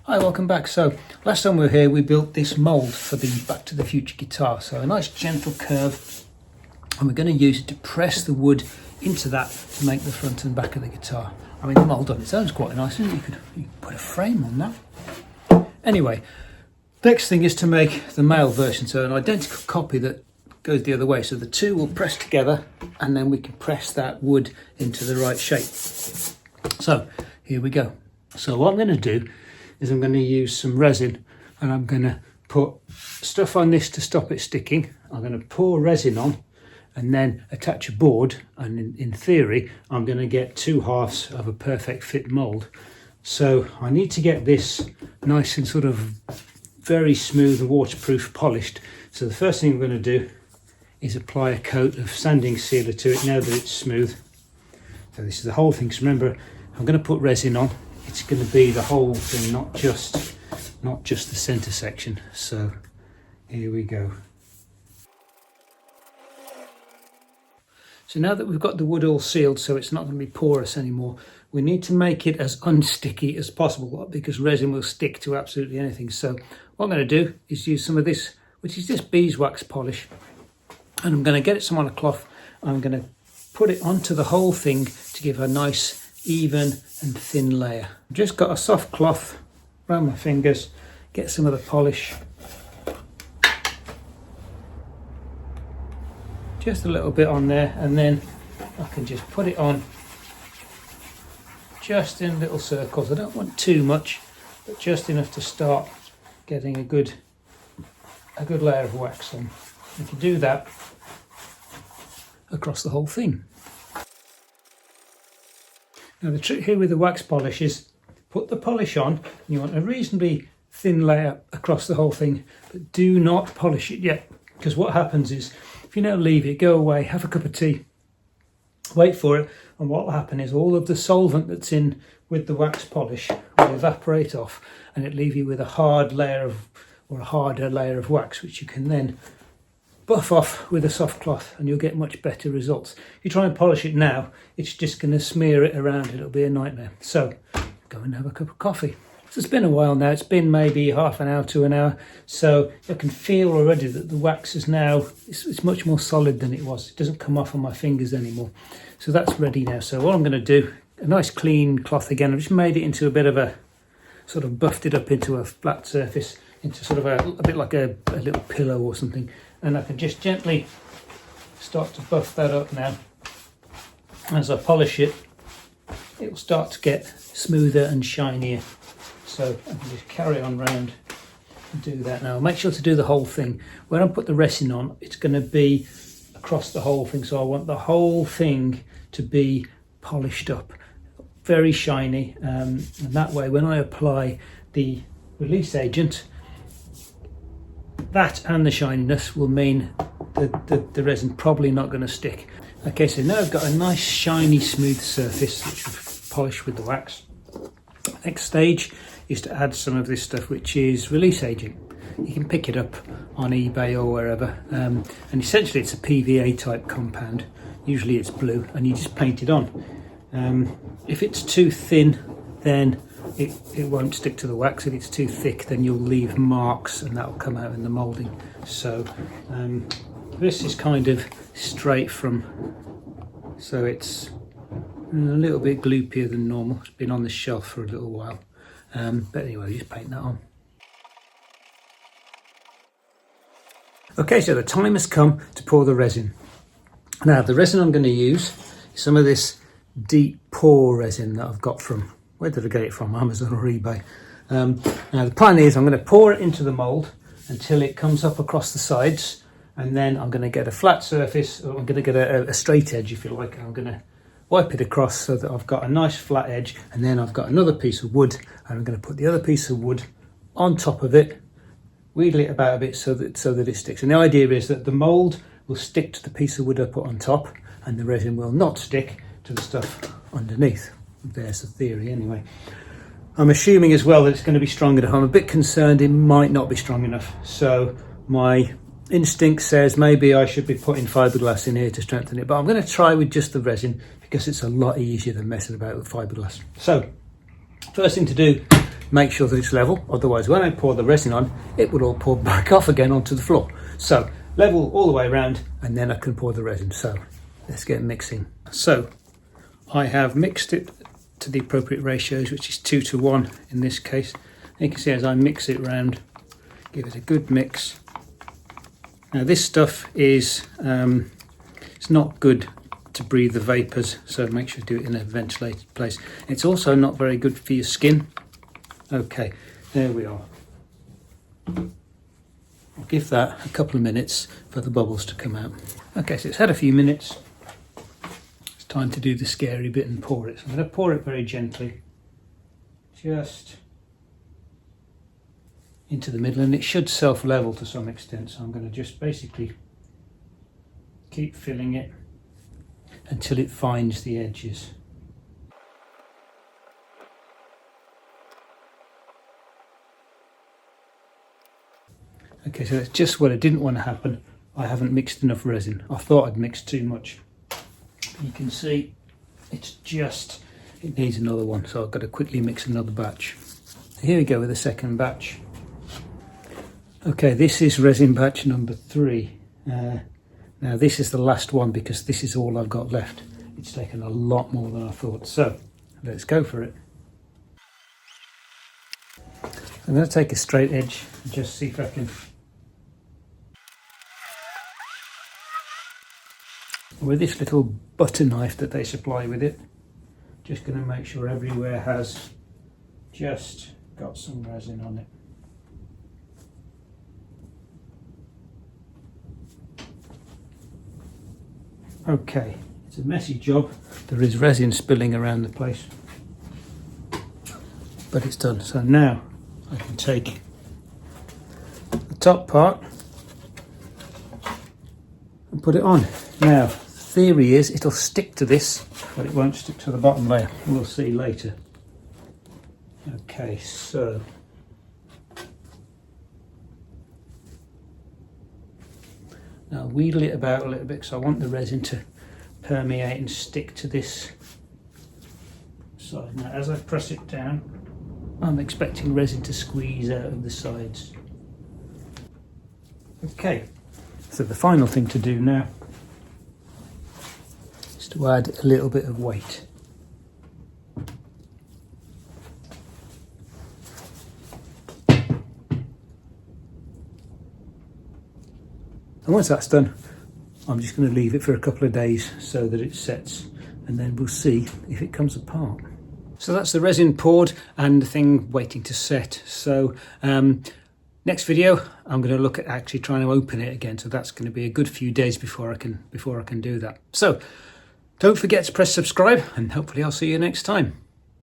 Hi, welcome back. So last time we were here we built this mould for the Back to the Future guitar. So a nice gentle curve, and we're going to use it to press the wood into that to make the front and back of the guitar. I mean, the mould on its own is quite nice, isn't it? You could put a frame on that. Anyway, next thing is to make the male version, so an identical copy that goes the other way. So the two will press together and then we can press that wood into the right shape. So here we go. So what I'm going to do is I'm going to use some resin, and I'm going to put stuff on this to stop it sticking. I'm going to pour resin on and then attach a board, and in theory I'm going to get two halves of a perfect fit mould. So I need to get this nice and sort of very smooth and waterproof polished. So the first thing I'm going to do is apply a coat of sanding sealer to it now that it's smooth. So this is the whole thing. So remember, I'm going to put resin on. It's going to be the whole thing, not just the center section. So here we go. So now that we've got the wood all sealed so it's not going to be porous anymore, we need to make it as unsticky as possible because resin will stick to absolutely anything. So what I'm going to do is use some of this, which is just beeswax polish, and I'm going to get some on a cloth. I'm going to put it onto the whole thing to give a nice even and thin layer. I've just got a soft cloth around my fingers, get some of the polish, just a little bit on there, and then I can just put it on just in little circles. I don't want too much, but just enough to start getting a good layer of wax on. You can do that across the whole thing. Now the trick here with the wax polish is put the polish on, and you want a reasonably thin layer across the whole thing, but do not polish it yet, because what happens is if you now leave it, go away, have a cup of tea, wait for it, and what will happen is all of the solvent that's in with the wax polish will evaporate off, and it'll leave you with a hard layer of, or a harder layer of wax, which you can then buff off with a soft cloth, and you'll get much better results. If you try and polish it now, it's just going to smear it around. It'll be a nightmare. So go and have a cup of coffee. So it's been a while now. It's been maybe half an hour to an hour. So I can feel already that the wax is now, it's much more solid than it was. It doesn't come off on my fingers anymore. So that's ready now. So what I'm going to do, a nice clean cloth again. I've just made it into a bit of a, sort of buffed it up into a flat surface, into sort of a bit like a little pillow or something. And I can just gently start to buff that up now. As I polish it, it will start to get smoother and shinier. So I can just carry on round and do that now. Make sure to do the whole thing. When I put the resin on, it's going to be across the whole thing. So I want the whole thing to be polished up, very shiny. And that way, when I apply the release agent, that and the shininess will mean that the resin probably not going to stick. Okay, so now I've got a nice shiny smooth surface which I've polished with the wax. Next stage is to add some of this stuff, which is release agent. You can pick it up on eBay or wherever, and essentially it's a PVA type compound. Usually it's blue, and you just paint it on. If it's too thin, then it won't stick to the wax. If it's too thick, then you'll leave marks, and that will come out in the moulding. So this is kind of straight from, so it's a little bit gloopier than normal. It's been on the shelf for a little while, but anyway, just paint that on. Okay, so the time has come to pour the resin. Now the resin I'm going to use is some of this deep pour resin that I've got from, where did I get it from? Amazon or eBay. Now the plan is I'm going to pour it into the mould until it comes up across the sides, and then I'm going to get a flat surface, or I'm going to get a straight edge if you like. I'm going to wipe it across so that I've got a nice flat edge, and then I've got another piece of wood, and I'm going to put the other piece of wood on top of it, wheedle it about a bit so that it sticks. And the idea is that the mould will stick to the piece of wood I put on top, and the resin will not stick to the stuff underneath. There's the theory anyway. I'm assuming as well that it's going to be strong enough. I'm a bit concerned it might not be strong enough. So my instinct says maybe I should be putting fiberglass in here to strengthen it, but I'm going to try with just the resin because it's a lot easier than messing about with fiberglass. So first thing to do make sure that it's level, otherwise when I pour the resin on, it will all pour back off again onto the floor. So level all the way around, and then I can pour the resin. So let's get mixing. So I have mixed it to the appropriate ratios, which is 2 to 1 in this case. And you can see as I mix it round, give it a good mix. Now this stuff is it's not good to breathe the vapours, so make sure you do it in a ventilated place. It's also not very good for your skin. Okay, there we are. I'll give that a couple of minutes for the bubbles to come out. Okay, so it's had a few minutes. It's time to do the scary bit and pour it. So I'm going to pour it very gently, just into the middle, and it should self-level to some extent. So I'm going to just basically keep filling it until it finds the edges. Okay, so that's just what I didn't want to happen. I haven't mixed enough resin. I thought I'd mixed too much. You can see it needs another one, so I've got to quickly mix another batch. Here we go with the second batch. Okay, this is resin batch number 3. Now this is the last one because this is all I've got left. It's taken a lot more than I thought. So let's go for it. I'm going to take a straight edge and just see if I can, with this little butter knife that they supply with it, just going to make sure everywhere has just got some resin on it. Okay, it's a messy job. There is resin spilling around the place, but it's done. So now I can take the top part and put it on. Now, the theory is it'll stick to this, but it won't stick to the bottom layer. We'll see later. Okay, so now wheedle it about a little bit because I want the resin to permeate and stick to this side. Now as I press it down, I'm expecting resin to squeeze out of the sides. Okay, so the final thing to do now is to add a little bit of weight. And once that's done, I'm just going to leave it for a couple of days so that it sets, and then we'll see if it comes apart. So that's the resin poured and the thing waiting to set. So next video, I'm going to look at actually trying to open it again. So that's going to be a good few days before I can do that. So don't forget to press subscribe, and hopefully I'll see you next time.